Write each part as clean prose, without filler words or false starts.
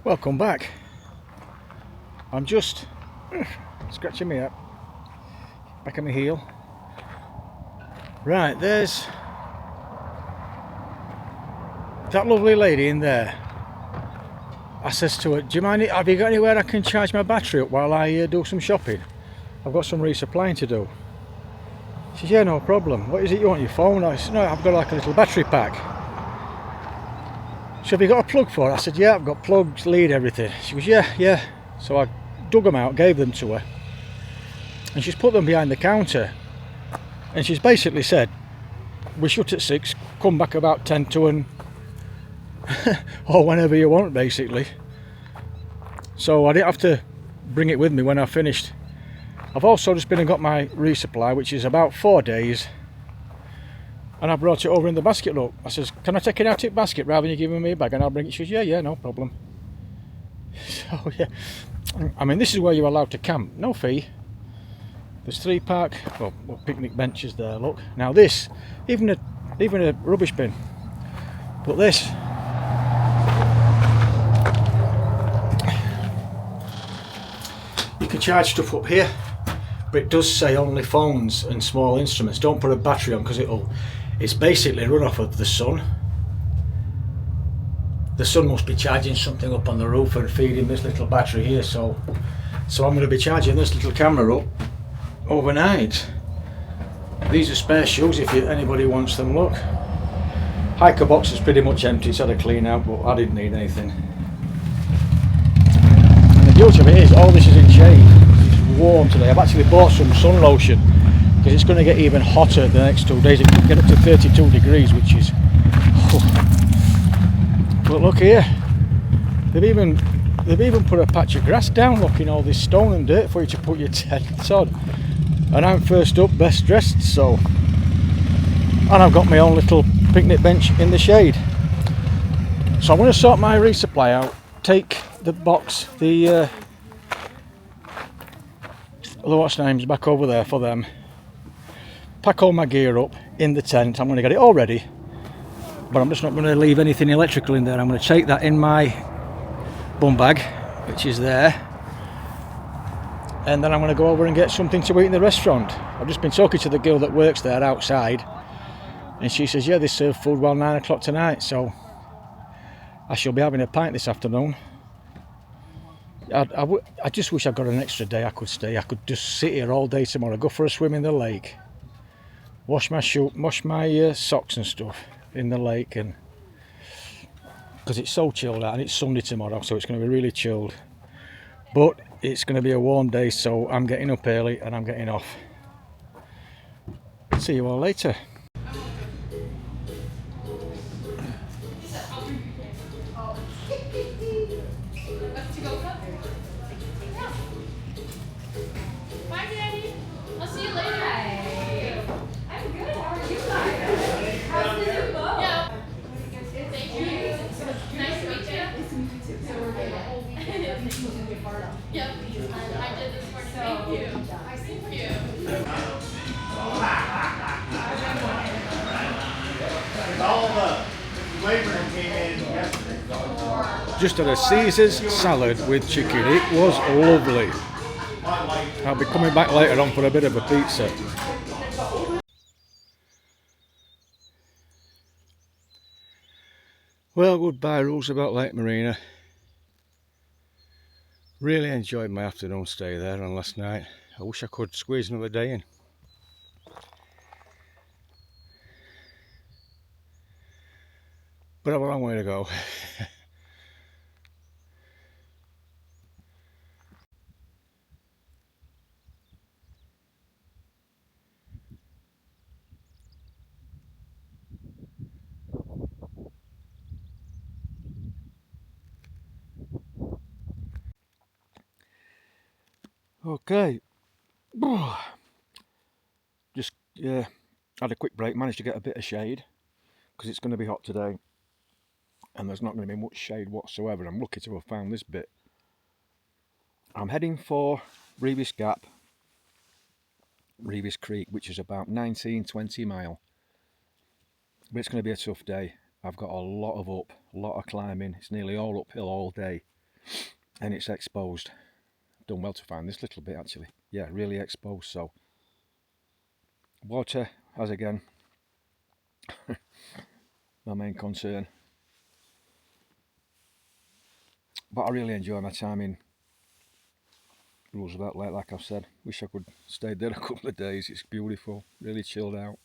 Welcome back. I'm just scratching me up, back of my heel. Right, there's that lovely lady in there. I says to her, do you mind, have you got anywhere I can charge my battery up while I do some shopping? I've got some resupplying to do. She says, yeah, no problem. What is it you want, your phone? I said, no, I've got like a little battery pack. So have you got a plug for it? I said, yeah, I've got plugs, lead, everything. She goes, yeah. So I dug them out, gave them to her, and she's put them behind the counter. And she's basically said, we shut at 6, come back about 10 to, and or whenever you want, basically. So I didn't have to bring it with me when I finished. I've also just been and got my resupply, which is about 4 days, and I brought it over in the basket. Look, I says, can I take it out of the basket rather than you giving me a bag and I'll bring it? She says, yeah, no problem. So yeah, I mean, this is where you're allowed to camp, no fee. There's 3 picnic benches there, look. Now this, even a rubbish bin, but this, you can charge stuff up here, but it does say only phones and small instruments. Don't put a battery on, because it's basically run off of the sun. The sun must be charging something up on the roof and feeding this little battery here, so I'm going to be charging this little camera up overnight. These are spare shoes if anybody wants them, look. Hiker box is pretty much empty, it's had a clean out, but I didn't need anything. And the beauty of it is, all this is in shade. It's warm today. I've actually bought some sun lotion, because it's going to get even hotter the next 2 days. It could get up to 32 degrees, which is... But look here, they've even put a patch of grass down, looking all this stone and dirt for you to put your tent on. And I'm first up, best dressed, so. And I've got my own little picnic bench in the shade. So I'm going to sort my resupply out, take the box, the what's names back over there for them, pack all my gear up in the tent. I'm going to get it all ready, but I'm just not going to leave anything electrical in there. I'm going to take that in my bum bag, which is there, and then I'm going to go over and get something to eat in the restaurant. I've just been talking to the girl that works there outside, and she says, yeah, they serve food well 9 o'clock tonight, so I shall be having a pint this afternoon. I just wish I got an extra day I could stay. I could just sit here all day tomorrow, go for a swim in the lake, wash my socks and stuff in the lake, and because it's so chilled out, and it's Sunday tomorrow, so it's going to be really chilled. But it's going to be a warm day, so I'm getting up early and I'm getting off. See you all later. Bye, Daddy. I'll see you later. Hi. I'm good. How are you guys? How's the new boat? Yeah. Thank you. Nice to meet you. Nice to meet you too. So we're good. Yep. I did this morning. Thank you. Thank you. All the flavoring came in yesterday. Just had a Caesar's salad with chicken. It was lovely. I'll be coming back later on for a bit of a pizza. Well, goodbye Roosevelt Lake Marina. Really enjoyed my afternoon stay there and last night. I wish I could squeeze another day in. But I've a long way to go. Okay. Just had a quick break, managed to get a bit of shade because it's going to be hot today and there's not going to be much shade whatsoever. I'm lucky to have found this bit. I'm heading for Reavis Creek, which is about 19-20 mile. But it's going to be a tough day. I've got a lot of climbing. It's nearly all uphill all day. and it's exposed. Done well to find this little bit actually. Yeah, really exposed. So water, as again, my main concern. But I really enjoy my time in Roosevelt Lake, like I've said. Wish I could stay there a couple of days. It's beautiful, really chilled out.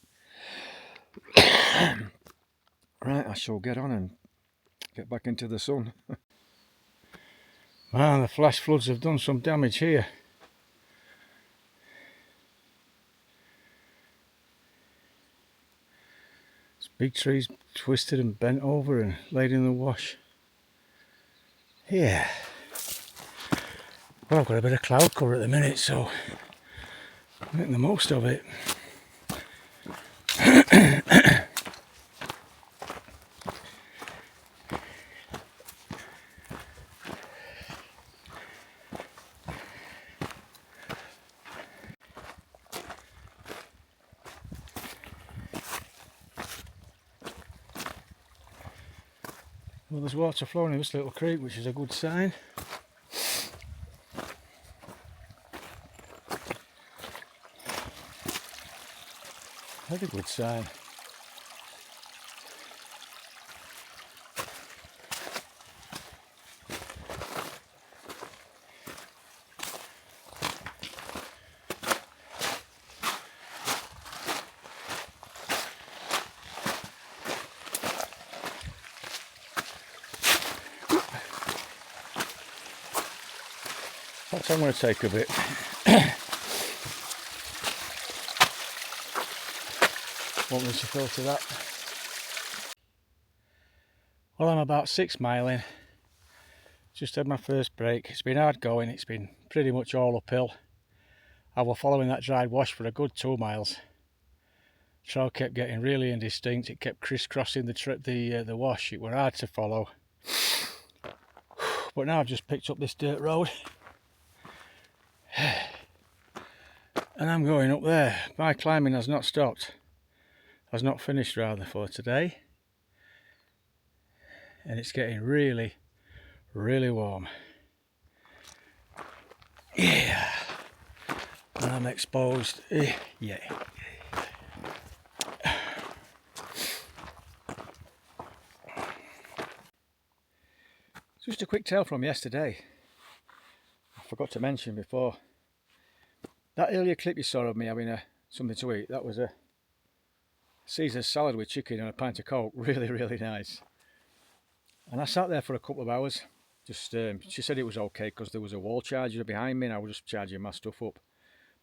Right, I shall get on and get back into the sun. Man, the flash floods have done some damage here. This big trees twisted and bent over and laid in the wash. Yeah. Well, I've got a bit of cloud cover at the minute, so I'm making the most of it. Well, there's water flowing in this little creek, which is a good sign. Very good sign. Perhaps I'm going to take a bit. Won't miss a filter that. Well, I'm about 6 mile in. Just had my first break. It's been hard going. It's been pretty much all uphill. I was following that dried wash for a good 2 miles. Trail kept getting really indistinct. It kept crisscrossing the wash. It were hard to follow. But now I've just picked up this dirt road. And I'm going up there. My climbing has not stopped. Has not finished rather for today. And it's getting really, really warm. Yeah. And I'm exposed. Yeah. Just a quick tale from yesterday. I forgot to mention before. That earlier clip you saw of me having something to eat, that was a Caesar salad with chicken and a pint of Coke. Really, really nice. And I sat there for a couple of hours. Just she said it was okay because there was a wall charger behind me and I was just charging my stuff up.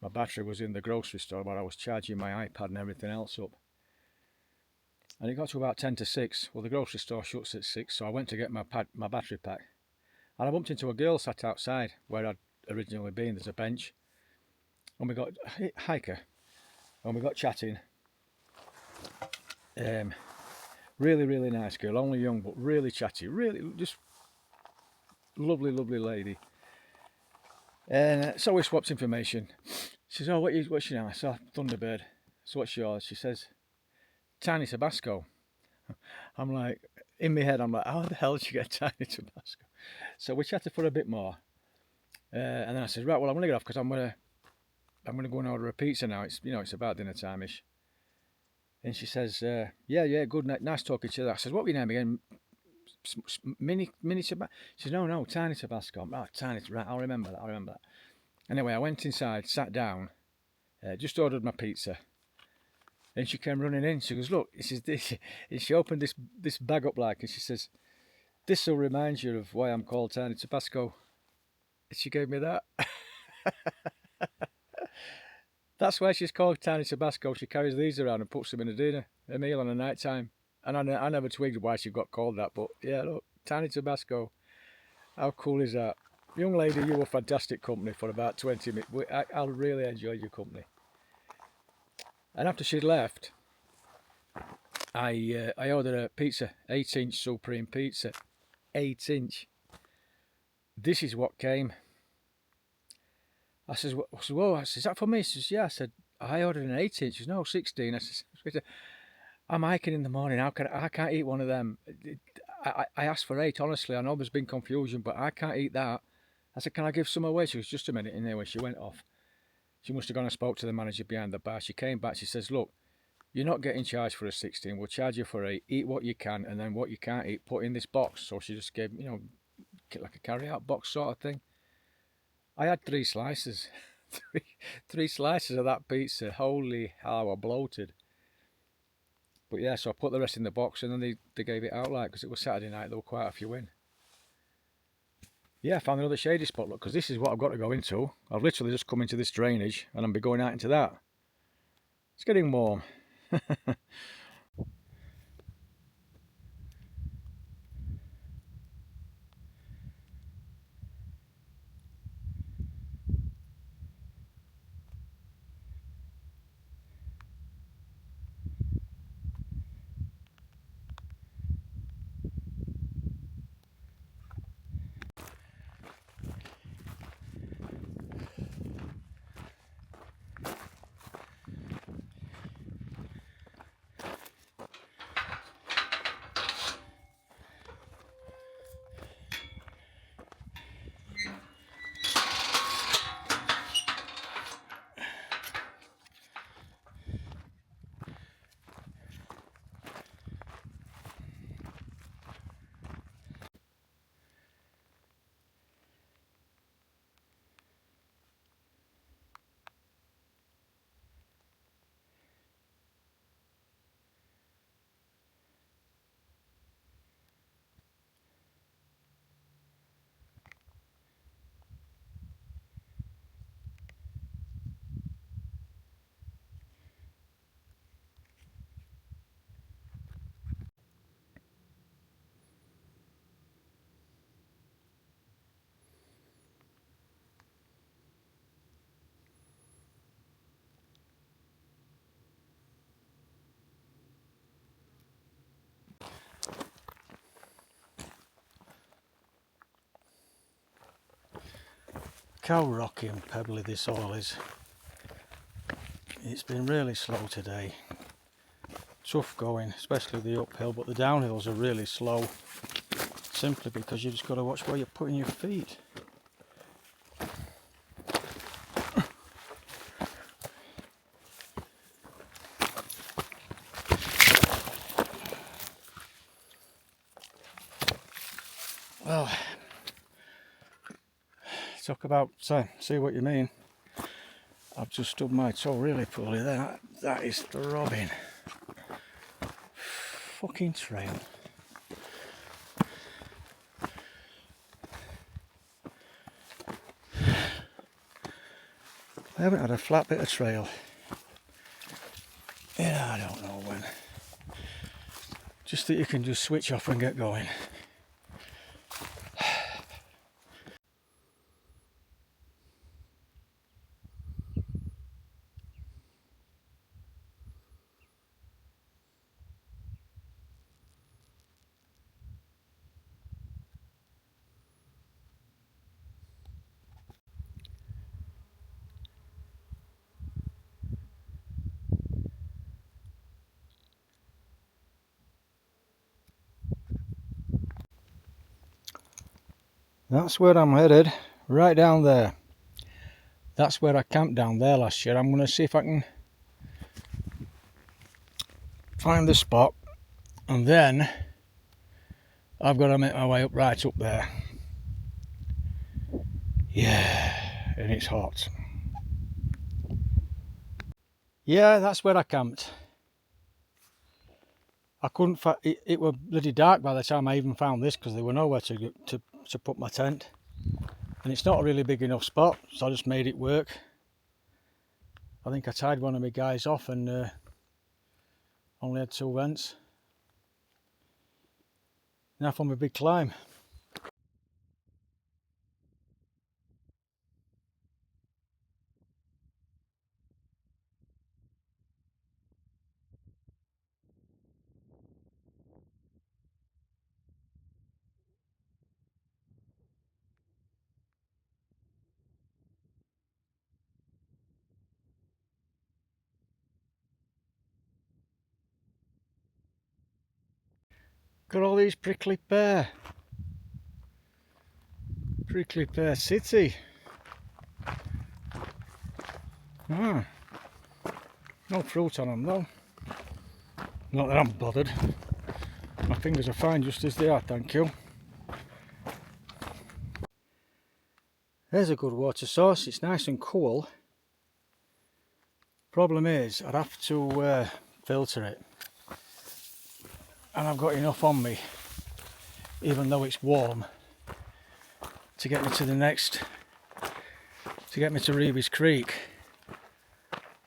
My battery was in the grocery store, but I was charging my iPad and everything else up. And it got to about 10 to 6. Well, the grocery store shuts at 6, so I went to get my battery pack. And I bumped into a girl sat outside where I'd originally been. There's a bench. And we got a hiker. And we got chatting. Really, really nice girl. Only young, but really chatty. Really, just lovely, lovely lady. And so we swapped information. She says, oh, what's your name? I said, Thunderbird. So what's yours? She says, Tiny Tabasco. I'm like, in my head, I'm like, how the hell did you get Tiny Tabasco? So we chatted for a bit more. And then I said, right, well, I'm going to get off because I'm going to go and order a pizza now. It's, it's about dinner time-ish. And she says, yeah, good, nice talking to you. I said, what were your name again? Mini Tabasco? She says, no, Tiny Tabasco. Oh, Tiny, right, I'll remember that. Anyway, I went inside, sat down, just ordered my pizza. And she came running in. She goes, look, and she opened this bag up like, and she says, this will remind you of why I'm called Tiny Tabasco. And she gave me that. That's why she's called Tiny Tabasco. She carries these around and puts them in a meal on a night time. And I never twigged why she got called that. But yeah, look, Tiny Tabasco. How cool is that? Young lady, you were fantastic company for about 20 minutes. I really enjoyed your company. And after she'd left, I ordered a pizza, 8-inch Supreme pizza. 8-inch. This is what came. I says, whoa, I says, is that for me? She says, yeah. I said, I ordered an 8-inch. She says, no, 16. I said, I'm hiking in the morning. I can't eat one of them. I asked for 8, honestly. I know there's been confusion, but I can't eat that. I said, can I give some away? She was just a minute in there when she went off. She must have gone and spoke to the manager behind the bar. She came back, she says, look, you're not getting charged for a 16. We'll charge you for 8. Eat what you can, and then what you can't eat, put in this box. So she just gave, like a carry-out box sort of thing. I had 3 slices. three slices of that pizza. Holy how I bloated. But yeah, so I put the rest in the box, and then they gave it out, like, because it was Saturday night, there were quite a few in. Yeah, I found another shady spot, look, because this is what I've got to go into. I've literally just come into this drainage, and I'll be going out into that. It's getting warm. How rocky and pebbly this all is. It's been really slow today. Tough going, especially the uphill, but the downhills are really slow. Simply because you just got to watch where you're putting your feet. Well, talk about, see what you mean. I've just stubbed my toe really poorly there. That is throbbing. Fucking trail. I haven't had a flat bit of trail. Yeah, I don't know when. Just that you can just switch off and get going. That's where I'm headed, right down there. That's where I camped down there last year. I'm going to see if I can find the spot, and then I've got to make my way up right up there. Yeah, and it's hot. Yeah, that's where I camped. I couldn't it was bloody dark by the time I even found this, because there were nowhere to put my tent. And it's not a really big enough spot, so I just made it work. I think I tied one of my guys off and only had 2 vents. Now for my big climb. Got all these prickly pear. Prickly pear city. Ah, no fruit on them though. Not that I'm bothered. My fingers are fine just as they are, thank you. There's a good water source, it's nice and cool. Problem is, I'd have to filter it. And I've got enough on me, even though it's warm, to get me to the next, to get me to Reavis Creek,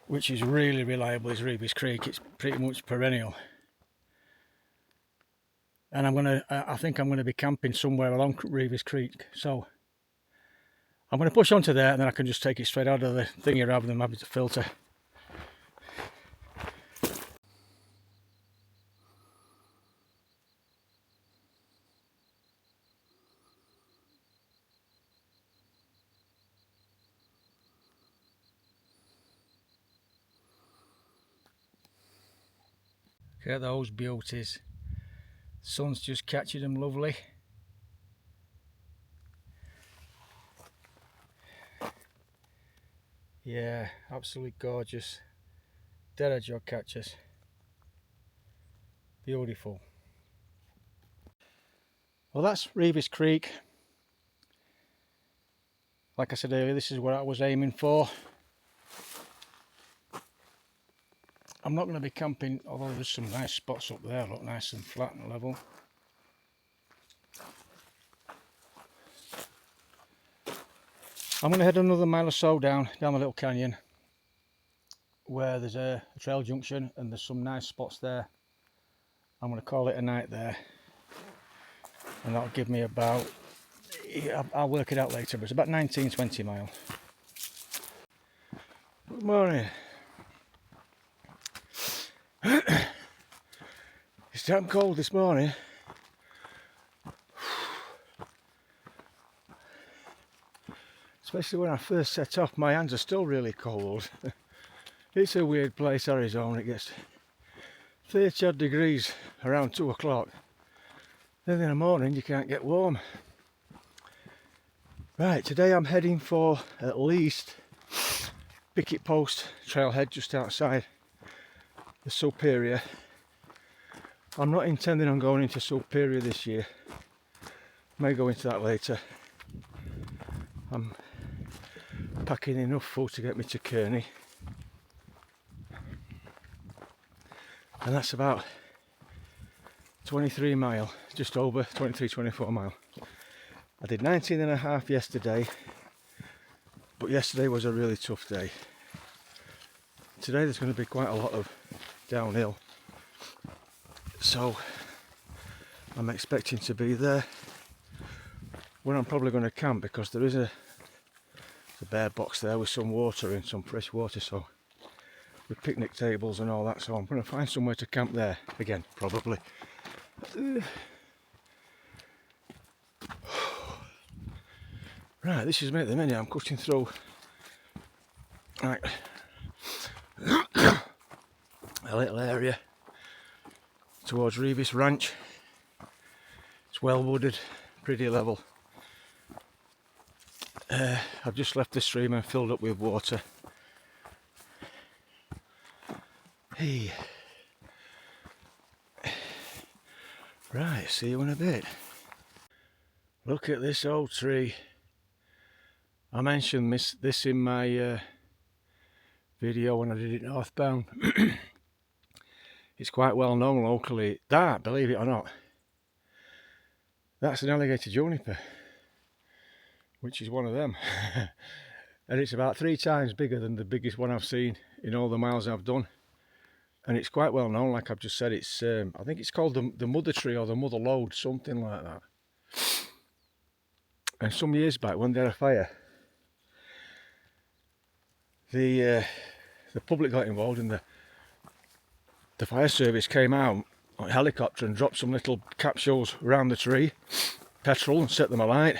which is really reliable, is Reavis Creek. It's pretty much perennial. And I think I'm gonna be camping somewhere along Reavis Creek, so I'm gonna push onto there, and then I can just take it straight out of the thingy rather than having to filter. Look at those beauties. Sun's just catching them lovely. Yeah, absolutely gorgeous. Dead jog catchers. Beautiful. Well, that's Reavis Creek. Like I said earlier, this is what I was aiming for. I'm not going to be camping, although there's some nice spots up there, look nice and flat and level. I'm going to head another mile or so down the little canyon where there's a trail junction and there's some nice spots there. I'm going to call it a night there, and that'll give me about, I'll work it out later, but it's about 19-20 miles. Good morning. It's damn cold this morning. Especially when I first set off, my hands are still really cold. It's a weird place, Arizona. It gets 30 odd degrees around 2 o'clock. Then in the morning you can't get warm. Right, today I'm heading for at least Picketpost trailhead just outside the Superior. I'm not intending on going into Superior this year. May go into that later. I'm packing enough food to get me to Kearney. And that's about 23 mile, just over 23-24 mile. I did 19.5 yesterday, but yesterday was a really tough day. Today there's going to be quite a lot of downhill, so I'm expecting to be there when I'm probably going to camp, because there is a bare box there with some water in, some fresh water, so with picnic tables and all that, so I'm going to find somewhere to camp there again, probably. Right, this is me at the minute. I'm cutting through right a little area towards Reavis Ranch. It's well wooded, pretty level. I've just left the stream and filled up with water. Hey. Right, see you in a bit. Look at this old tree. I mentioned this in my video when I did it northbound. It's quite well known locally. That, believe it or not, that's an alligator juniper, which is one of them. And it's about 3 times bigger than the biggest one I've seen in all the miles I've done. And it's quite well known, like I've just said. It's I think it's called the mother tree or the mother lode, something like that. And some years back, when they had a fire, the public got involved, and the fire service came out on a helicopter and dropped some little capsules around the tree, petrol, and set them alight.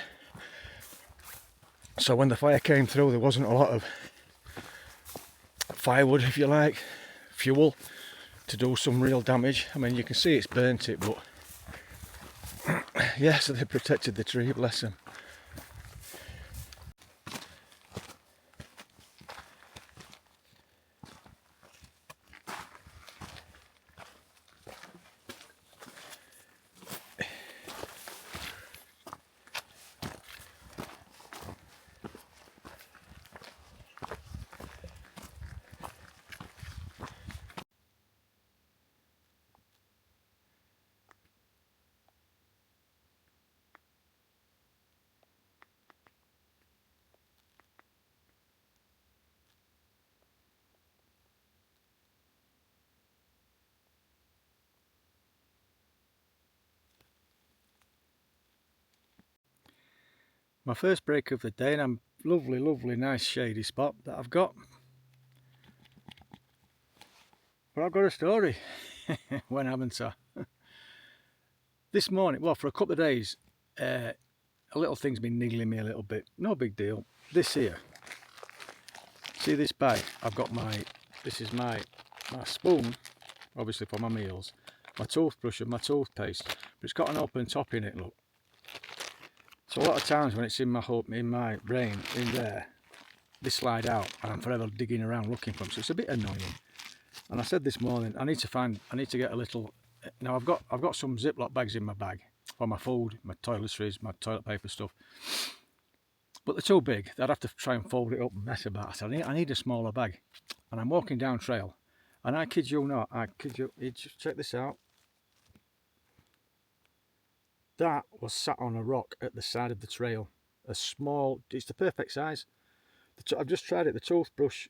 So when the fire came through, there wasn't a lot of firewood, if you like, fuel to do some real damage. I mean, you can see it's burnt it, but Yeah, so they protected the tree, bless them. My first break of the day, and a lovely nice shady spot that I've got. But I've got a story. When haven't I? This morning, well, for a couple of days, a little thing's been niggling me a little bit. No big deal. This here, see this bag? I've got this is my spoon, obviously for my meals, my toothbrush and my toothpaste, but it's got an open top in it, look. So a lot of times when it's in my brain, in there, they slide out and I'm forever digging around looking for them, so it's a bit annoying. And I said this morning, I need to get a little. Now I've got some Ziploc bags in my bag for my food, my toiletries, my toilet paper stuff. But they're too big. I'd have to try and fold it up and mess about. So I need a smaller bag. And I'm walking down trail, and I kid you not, just check this out. That was sat on a rock at the side of the trail. A small, it's the perfect size. I've just tried it. The toothbrush,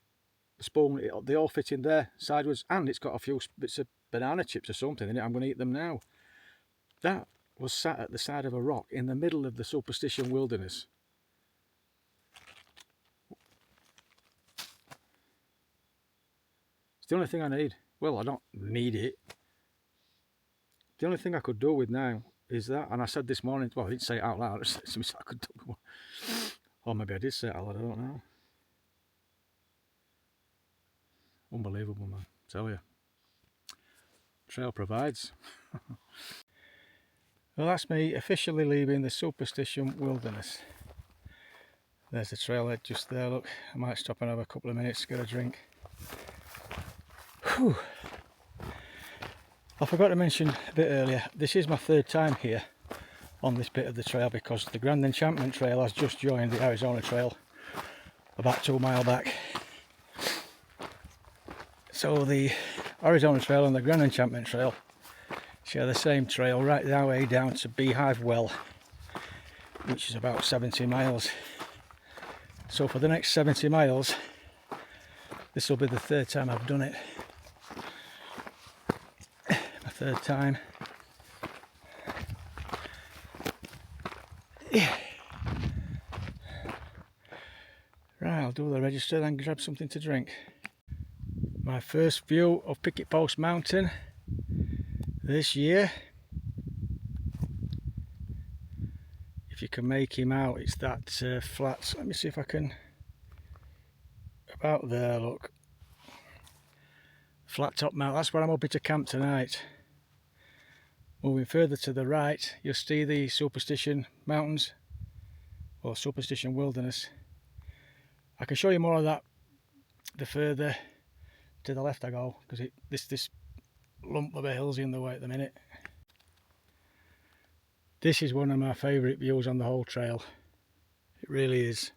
the spoon, they all fit in there sideways, and it's got a few bits of banana chips or something in it. I'm going to eat them now. That was sat at the side of a rock in the middle of the Superstition Wilderness. It's the only thing I need. Well, I don't need it. The only thing I could do with now is that, and I said this morning, well, I didn't say it out loud, I said something I could do. Or maybe I did say it out loud, I don't know. Unbelievable, man, I tell you. Trail provides. Well, that's me officially leaving the Superstition Wilderness. There's the trailhead just there, look. I might stop and have a couple of minutes to get a drink. Whew. I forgot to mention a bit earlier, this is my third time here on this bit of the trail, because the Grand Enchantment Trail has just joined the Arizona Trail about 2 miles back. So the Arizona Trail and the Grand Enchantment Trail share the same trail right that way down to Beehive Well, which is about 70 miles. So for the next 70 miles, this will be the third time I've done it. My third time. Yeah. Right, I'll do the register then grab something to drink. My first view of Picketpost Mountain this year. If you can make him out, it's that flat. Let me see if I can. About there, look. Flat top mountain, that's where I'm hoping to camp tonight. Moving further to the right, you'll see the Superstition Mountains, or Superstition Wilderness. I can show you more of that the further to the left I go, because this lump of a hill's in the way at the minute. This is one of my favourite views on the whole trail. It really is.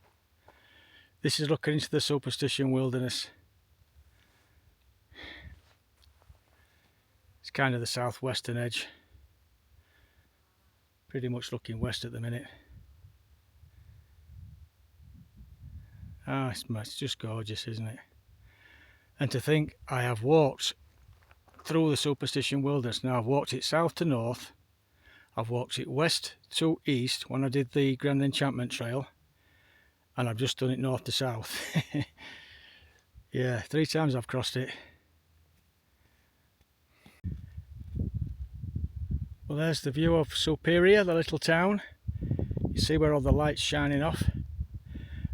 This is looking into the Superstition Wilderness. It's kind of the southwestern edge. Pretty much looking west at the minute. Ah, it's just gorgeous, isn't it? And to think I have walked through the Superstition Wilderness. Now I've walked it south to north. I've walked it west to east when I did the Grand Enchantment Trail. And I've just done it north to south. Yeah, 3 times I've crossed it. Well, there's the view of Superior, the little town. You see where all the light's shining off.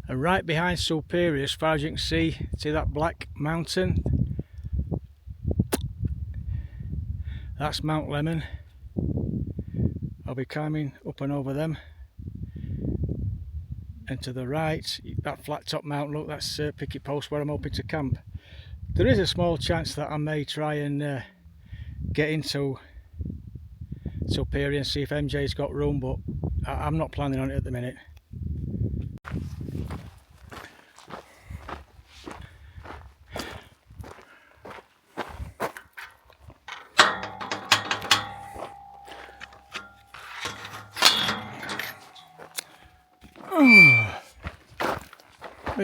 And right behind Superior, as far as you can see that black mountain? That's Mount Lemon. I'll be climbing up and over them. And to the right, that flat top mountain, look, that's Picketpost, where I'm hoping to camp. There is a small chance that I may try and get into Superior and see if MJ's got room, but I'm not planning on it at the minute.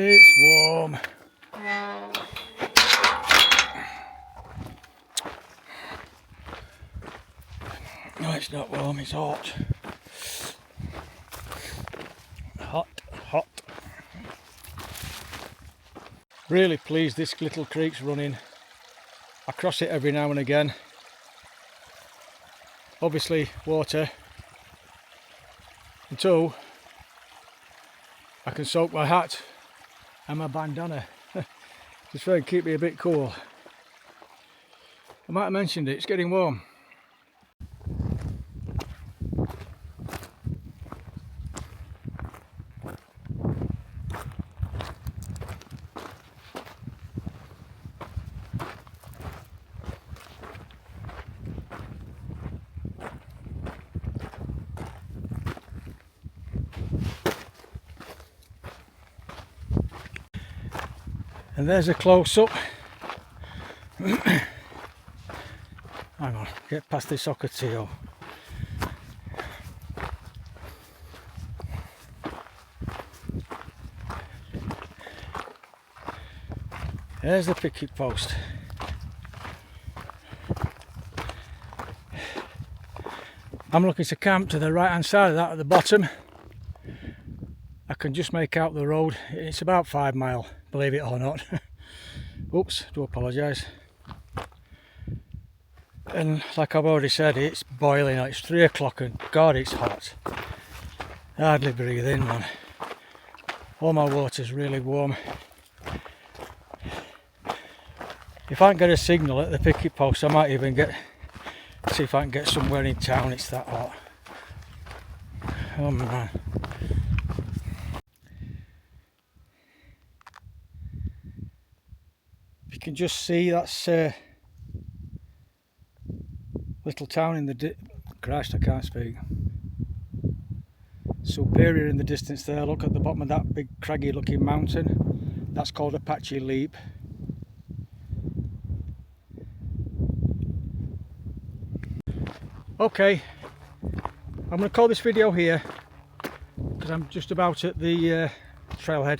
It's warm. No, it's not warm, it's hot. Hot. Really pleased this little creek's running. I cross it every now and again. Obviously water. And two, I can soak my hat and my bandana. Just try and keep me a bit cool. I might have mentioned it, it's getting warm. And there's a close-up. Hang on, get past this Ocotillo. There's the picket post. I'm looking to camp to the right hand side of that at the bottom. I can just make out the road. It's about 5 miles, believe it or not. Oops, do apologise. And like I've already said, it's boiling. It's 3 o'clock and God, it's hot. I hardly breathe in, man. All my water's really warm. If I can get a signal at the picket post, I might even see if I can get somewhere in town. It's that hot. Oh man. You can just see that's little town in the Christ, I can't speak. Superior in the distance there. Look at the bottom of that big craggy looking mountain. That's called Apache Leap. Okay, I'm going to call this video here because I'm just about at the trailhead.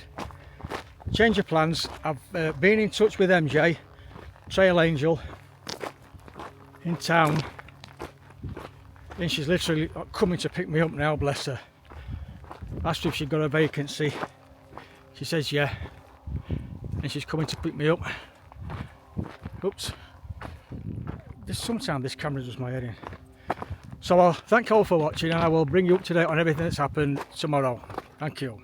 Change of plans. I've been in touch with MJ, Trail Angel, in town, and she's literally coming to pick me up now, bless her. Asked her if she'd got a vacancy. She says yeah, and she's coming to pick me up. Oops. Sometimes this camera does my head in. So I'll thank you all for watching, and I will bring you up to date on everything that's happened tomorrow. Thank you.